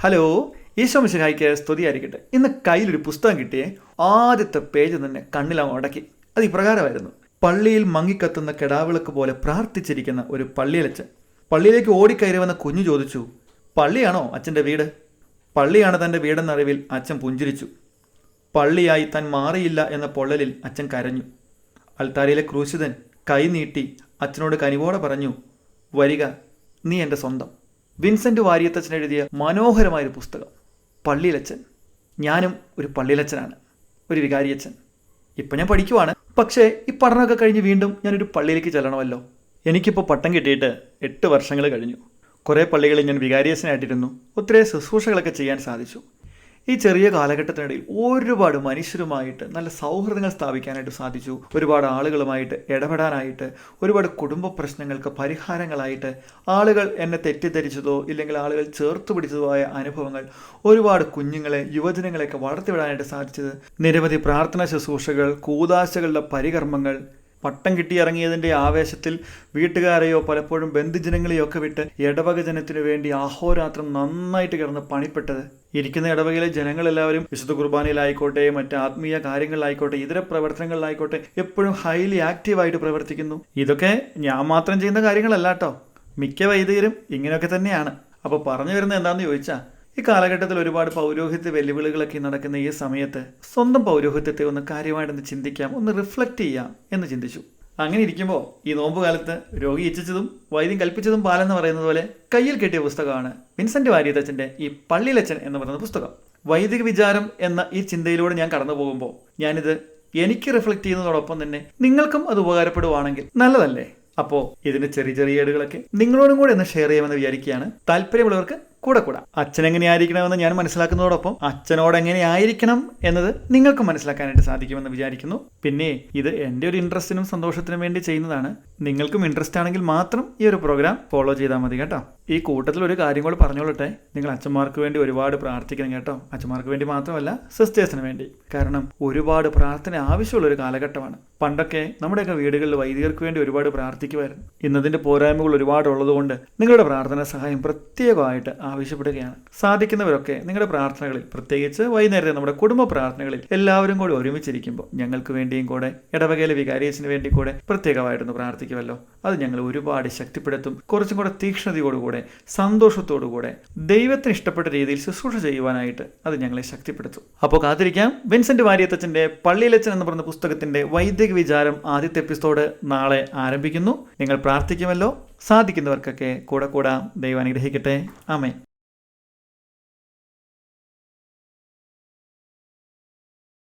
Hello, Isho മിശിഹായ്ക്ക് സ്തുതിയായിരിക്കട്ടെ. ഇന്ന് കയ്യിലൊരു പുസ്തകം കിട്ടിയേ. ആദ്യത്തെ പേജ് തന്നെ കണ്ണിലാ ഉടക്കി. അത് ഇപ്രകാരമായിരുന്നു: പള്ളിയിൽ മങ്ങിക്കത്തുന്ന കെടാവിളക്ക് പോലെ പ്രാർത്ഥിച്ചിരിക്കുന്ന ഒരു പള്ളിയിലച്ചൻ. പള്ളിയിലേക്ക് ഓടിക്കയറി വന്ന കുഞ്ഞു ചോദിച്ചു, പള്ളിയാണോ അച്ഛൻ്റെ വീട്? പള്ളിയാണ് തൻ്റെ വീടെന്നറിവിൽ അച്ഛൻ പുഞ്ചിരിച്ചു. പള്ളിയായി താൻ മാറിയില്ല എന്ന പൊള്ളലിൽ അച്ഛൻ കരഞ്ഞു. അൾത്താരയിലെ ക്രൂശിതൻ കൈ നീട്ടി അച്ഛനോട് കനിവോടെ പറഞ്ഞു, വരിക, നീ എൻ്റെ സ്വന്തം. വിൻസെൻ്റ് വാരിയത്തച്ഛൻ എഴുതിയ മനോഹരമായൊരു പുസ്തകം. പള്ളിയിലച്ചൻ. ഞാനും ഒരു പള്ളിയിലച്ചനാണ്, ഒരു വികാരിയച്ഛൻ. ഇപ്പം ഞാൻ പഠിക്കുവാണ്. പക്ഷേ ഈ പഠനമൊക്കെ കഴിഞ്ഞ് വീണ്ടും ഞാനൊരു പള്ളിയിലേക്ക് ചെല്ലണമല്ലോ. എനിക്കിപ്പോൾ പട്ടം കിട്ടിയിട്ട് 8 വർഷങ്ങൾ കഴിഞ്ഞു. കുറേ പള്ളികളിൽ ഞാൻ വികാരിയച്ഛനായിട്ടിരുന്നു. ഒത്തിരി ശുശ്രൂഷകളൊക്കെ ചെയ്യാൻ സാധിച്ചു. ഈ ചെറിയ കാലഘട്ടത്തിനിടയിൽ ഒരുപാട് മനുഷ്യരുമായിട്ട് നല്ല സൗഹൃദങ്ങൾ സ്ഥാപിക്കാനായിട്ട് സാധിച്ചു. ഒരുപാട് ആളുകളുമായിട്ട് ഇടപെടാനായിട്ട്, ഒരുപാട് കുടുംബ പ്രശ്നങ്ങൾക്ക് പരിഹാരങ്ങളായിട്ട്, ആളുകൾ എന്നെ തെറ്റിദ്ധരിച്ചതോ ഇല്ലെങ്കിൽ ആളുകൾ ചേർത്ത് പിടിച്ചതോ ആയ അനുഭവങ്ങൾ, ഒരുപാട് കുഞ്ഞുങ്ങളെ, യുവജനങ്ങളെയൊക്കെ വളർത്തിവിടാനായിട്ട് സാധിച്ചത്, നിരവധി പ്രാർത്ഥന ശുശ്രൂഷകൾ, കൂദാശകളുടെ പരികർമ്മങ്ങൾ, പട്ടം കിട്ടിയിറങ്ങിയതിൻ്റെ ആവേശത്തിൽ വീട്ടുകാരെയോ പലപ്പോഴും ബന്ധുജനങ്ങളെയോ ഒക്കെ വിട്ട് ഇടവക ജനത്തിനു വേണ്ടി അഹോരാത്രം നന്നായിട്ട് കിടന്ന് പണിപ്പെട്ടത്. ഇരിക്കുന്ന ഇടവകയിലെ ജനങ്ങളെല്ലാവരും വിശുദ്ധ കുർബാനയിലായിക്കോട്ടെ, മറ്റ് ആത്മീയ കാര്യങ്ങളിലായിക്കോട്ടെ, ഇതര പ്രവർത്തനങ്ങളിലായിക്കോട്ടെ എപ്പോഴും ഹൈലി ആക്റ്റീവായിട്ട് പ്രവർത്തിക്കുന്നു. ഇതൊക്കെ ഞാൻ മാത്രം ചെയ്യുന്ന കാര്യങ്ങളല്ല കേട്ടോ. മിക്ക വൈദികരും ഇങ്ങനെയൊക്കെ തന്നെയാണ്. അപ്പോൾ പറഞ്ഞു വരുന്നത് എന്താണെന്ന് ചോദിച്ചാൽ, ഈ കാലഘട്ടത്തിൽ ഒരുപാട് പൗരോഹിത്യ വെല്ലുവിളികളൊക്കെ നടക്കുന്ന ഈ സമയത്ത് സ്വന്തം പൗരോഹിത്യത്തെ ഒന്ന് കാര്യമായിട്ടൊന്ന് ചിന്തിക്കാം, ഒന്ന് റിഫ്ലക്റ്റ് ചെയ്യാം എന്ന് ചിന്തിച്ചു. അങ്ങനെ ഇരിക്കുമ്പോൾ ഈ നോമ്പ് കാലത്ത് രോഗി ഇച്ഛിച്ചതും വൈദ്യം കൽപ്പിച്ചതും പാലെന്ന് പറയുന്നത് പോലെ കയ്യിൽ കിട്ടിയ പുസ്തകമാണ് വിൻസെൻ്റ് വാരിയത്തച്ഛൻ്റെ ഈ പള്ളിയിലച്ചൻ എന്ന് പറയുന്ന പുസ്തകം. വൈദിക വിചാരം എന്ന ഈ ചിന്തയിലൂടെ ഞാൻ കടന്നു പോകുമ്പോൾ ഞാനിത് എനിക്ക് റിഫ്ലക്റ്റ് ചെയ്യുന്നതോടൊപ്പം തന്നെ നിങ്ങൾക്കും അത് ഉപകാരപ്പെടുവാണെങ്കിൽ നല്ലതല്ലേ? അപ്പോൾ ഇതിൻ്റെ ചെറിയ ചെറിയ ഏടുകളൊക്കെ നിങ്ങളോടും കൂടെ ഒന്ന് ഷെയർ ചെയ്യാമെന്ന് വിചാരിക്കുകയാണ്. താല്പര്യമുള്ളവർക്ക് കൂടെ. അച്ഛൻ എങ്ങനെയായിരിക്കണമെന്ന് ഞാൻ മനസ്സിലാക്കുന്നതോടൊപ്പം അച്ഛനോട് എങ്ങനെയായിരിക്കണം എന്നത് നിങ്ങൾക്ക് മനസ്സിലാക്കാനായിട്ട് സാധിക്കുമെന്ന് വിചാരിക്കുന്നു. പിന്നെ ഇത് എൻ്റെ ഒരു ഇൻട്രസ്റ്റിനും സന്തോഷത്തിനും വേണ്ടി ചെയ്യുന്നതാണ്. നിങ്ങൾക്കും ഇൻട്രസ്റ്റ് ആണെങ്കിൽ മാത്രം ഈ ഒരു പ്രോഗ്രാം ഫോളോ ചെയ്താൽ മതി കേട്ടോ. ഈ കൂട്ടത്തിൽ ഒരു കാര്യം കൂടെ പറഞ്ഞോളട്ടെ, നിങ്ങൾ അച്ഛന്മാർക്ക് വേണ്ടി ഒരുപാട് പ്രാർത്ഥിക്കണം കേട്ടോ. അച്ഛന്മാർക്ക് വേണ്ടി മാത്രമല്ല, സിസ്റ്റേഴ്സിന് വേണ്ടി. കാരണം ഒരുപാട് പ്രാർത്ഥന ആവശ്യമുള്ളൊരു കാലഘട്ടമാണ്. പണ്ടൊക്കെ നമ്മുടെയൊക്കെ വീടുകളിൽ വൈദികർക്ക് വേണ്ടി ഒരുപാട് പ്രാർത്ഥിക്കുമായിരുന്നു. ഇന്നതിൻ്റെ പോരായ്മകൾ ഒരുപാട് ഉള്ളതുകൊണ്ട് നിങ്ങളുടെ പ്രാർത്ഥന സഹായം പ്രത്യേകമായിട്ട് ആവശ്യപ്പെടുകയാണ്. സാധിക്കുന്നവരൊക്കെ നിങ്ങളുടെ പ്രാർത്ഥനകളിൽ, പ്രത്യേകിച്ച് വൈകുന്നേരത്തെ നമ്മുടെ കുടുംബ പ്രാർത്ഥനകളിൽ എല്ലാവരും കൂടി ഒരുമിച്ചിരിക്കുമ്പോൾ ഞങ്ങൾക്ക് വേണ്ടിയും കൂടെ, ഇടവകയിലെ വികാരിയച്ഛന് വേണ്ടി കൂടെ പ്രത്യേകമായിട്ടൊന്ന് പ്രാർത്ഥിക്കുമല്ലോ. അത് ഞങ്ങൾ ഒരുപാട് ശക്തിപ്പെടുത്തും. കുറച്ചും കൂടെ തീക്ഷ്ണതയോടുകൂടെ, സന്തോഷത്തോടുകൂടെ, ദൈവത്തിന് ഇഷ്ടപ്പെട്ട രീതിയിൽ ശുശ്രൂഷ ചെയ്യുവാനായിട്ട് അത് ഞങ്ങളെ ശക്തിപ്പെടുത്തും. അപ്പോൾ കാത്തിരിക്കാം. വിൻസെൻ്റ് വാരിയത്തച്ഛൻ്റെ പള്ളിയിലച്ചൻ എന്ന് പറയുന്ന പുസ്തകത്തിൻ്റെ വൈദിക വിചാരം ആദ്യത്തെ എപ്പിസോഡ് നാളെ ആരംഭിക്കുന്നു. നിങ്ങൾ പ്രാർത്ഥിക്കുമല്ലോ. സാധിക്കുന്നവർക്കൊക്കെ കൂടെ കൂടാം. ദൈവം അനുഗ്രഹിക്കട്ടെ. ആമേൻ.